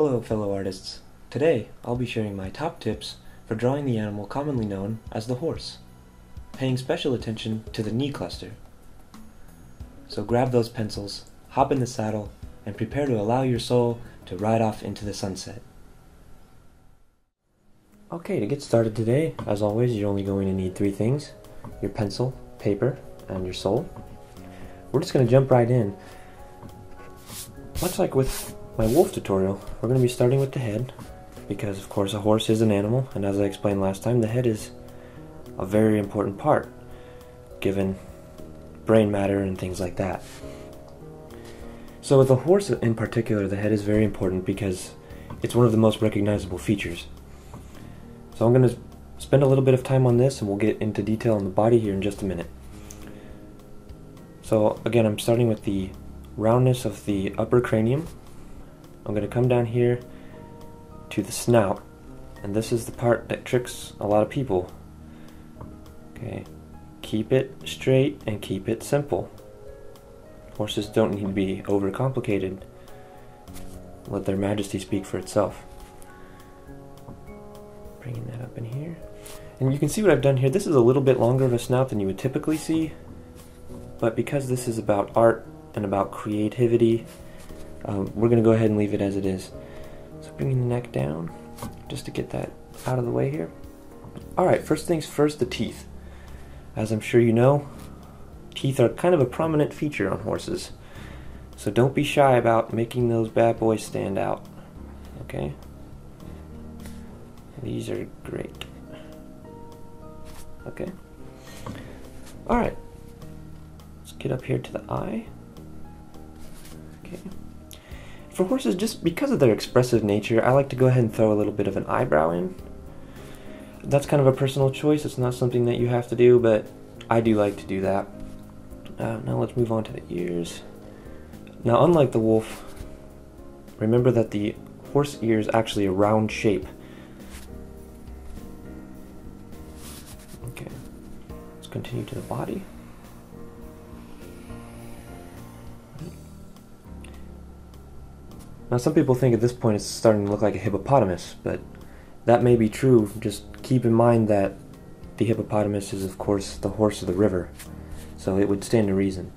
Hello fellow artists. Today I'll be sharing my top tips for drawing the animal commonly known as the horse, paying special attention to the knee cluster. So grab those pencils, hop in the saddle, and prepare to allow your soul to ride off into the sunset. Okay, to get started today, as always, you're only going to need three things: your pencil, paper, and your soul. We're just going to jump right in. Much like with my wolf tutorial, we're going to be starting with the head, because of course a horse is an animal, and as I explained last time, the head is a very important part, given brain matter and things like that. So with a horse in particular, the head is very important because it's one of the most recognizable features. So I'm going to spend a little bit of time on this, and we'll get into detail on the body here in just a minute. So again, I'm starting with the roundness of the upper cranium. I'm going to come down here to the snout, and this is the part that tricks a lot of people. Okay, keep it straight and keep it simple. Horses don't need to be overcomplicated. Let their majesty speak for itself. Bringing that up in here. And you can see what I've done here. This is a little bit longer of a snout than you would typically see, but because this is about art and about creativity, we're going to go ahead and leave it as it is. So bringing the neck down, just to get that out of the way here. Alright, first things first, the teeth. As I'm sure you know, teeth are kind of a prominent feature on horses. So don't be shy about making those bad boys stand out. Okay? These are great. Okay. Alright. Let's get up here to the eye. Okay. For horses, just because of their expressive nature, I like to go ahead and throw a little bit of an eyebrow in. That's kind of a personal choice. It's not something that you have to do, but I do like to do that. Now let's move on to the ears. Now, unlike the wolf, remember that the horse ear is actually a round shape. Okay, let's continue to the body. Now, some people think at this point it's starting to look like a hippopotamus, but that may be true. Just keep in mind that the hippopotamus is, of course, the horse of the river, so it would stand to reason.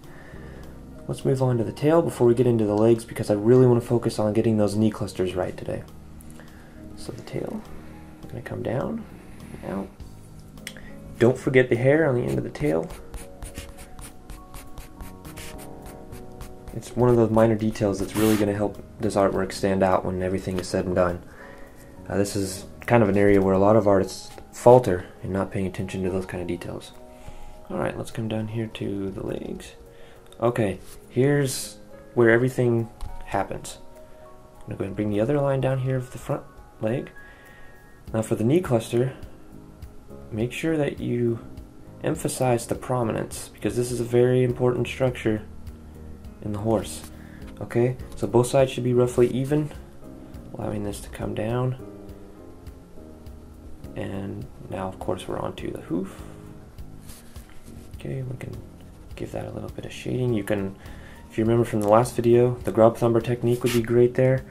Let's move on to the tail before we get into the legs, because I really want to focus on getting those knee clusters right today. So the tail, I'm going to come down, out. Don't forget the hair on the end of the tail. It's one of those minor details that's really going to help this artwork stand out when everything is said and done. This is kind of an area where a lot of artists falter in not paying attention to those kind of details. Alright, let's come down here to the legs. Okay, here's where everything happens. I'm going to go ahead and bring the other line down here of the front leg. Now for the knee cluster, make sure that you emphasize the prominence, because this is a very important structure in the horse. Okay, so both sides should be roughly even, allowing this to come down. And now, of course, we're onto the hoof. Okay, we can give that a little bit of shading. You can, if you remember from the last video, the grub thumber technique would be great there.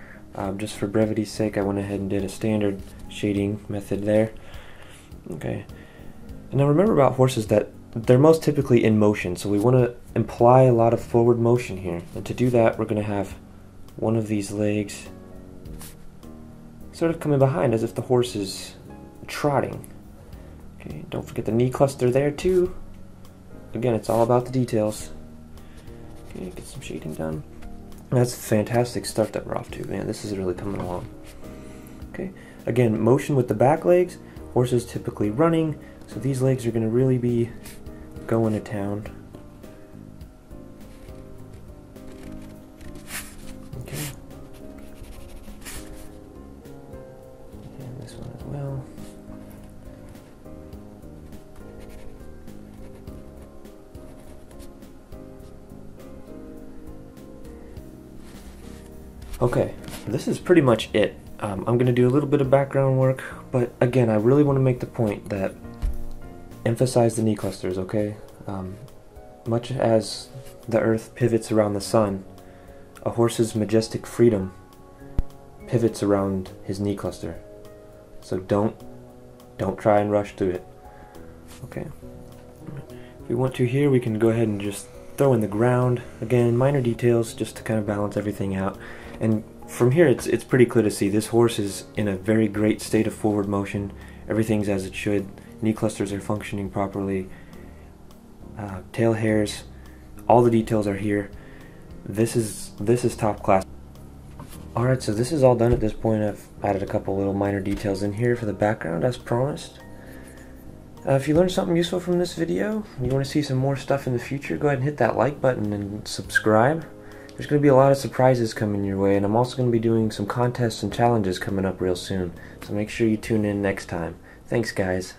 Just for brevity's sake, I went ahead and did a standard shading method there. Okay, and now remember about horses that they're most typically in motion, so we want to imply a lot of forward motion here. And to do that, we're going to have one of these legs sort of coming behind as if the horse is trotting. Okay, don't forget the knee cluster there too. Again, it's all about the details. Okay, get some shading done. That's a fantastic start that we're off to. Man, this is really coming along. Okay, again, motion with the back legs. Horses typically running, so these legs are going to really be going to town. Okay. And this one as well. Okay, this is pretty much it. I'm going to do a little bit of background work, but again, I really want to make the point that emphasize the knee clusters, okay? Much as the earth pivots around the sun, a horse's majestic freedom pivots around his knee cluster. So don't try and rush through it. Okay. If we want to here, we can go ahead and just throw in the ground. Again, minor details just to kind of balance everything out. And from here, it's pretty clear to see this horse is in a very great state of forward motion. Everything's as it should. Knee clusters are functioning properly. Tail hairs, all the details are here. This is top class. Alright, so this is all done at this point. I've added a couple little minor details in here for the background as promised. If you learned something useful from this video, and you want to see some more stuff in the future, go ahead and hit that like button and subscribe. There's going to be a lot of surprises coming your way, and I'm also going to be doing some contests and challenges coming up real soon. So make sure you tune in next time. Thanks, guys.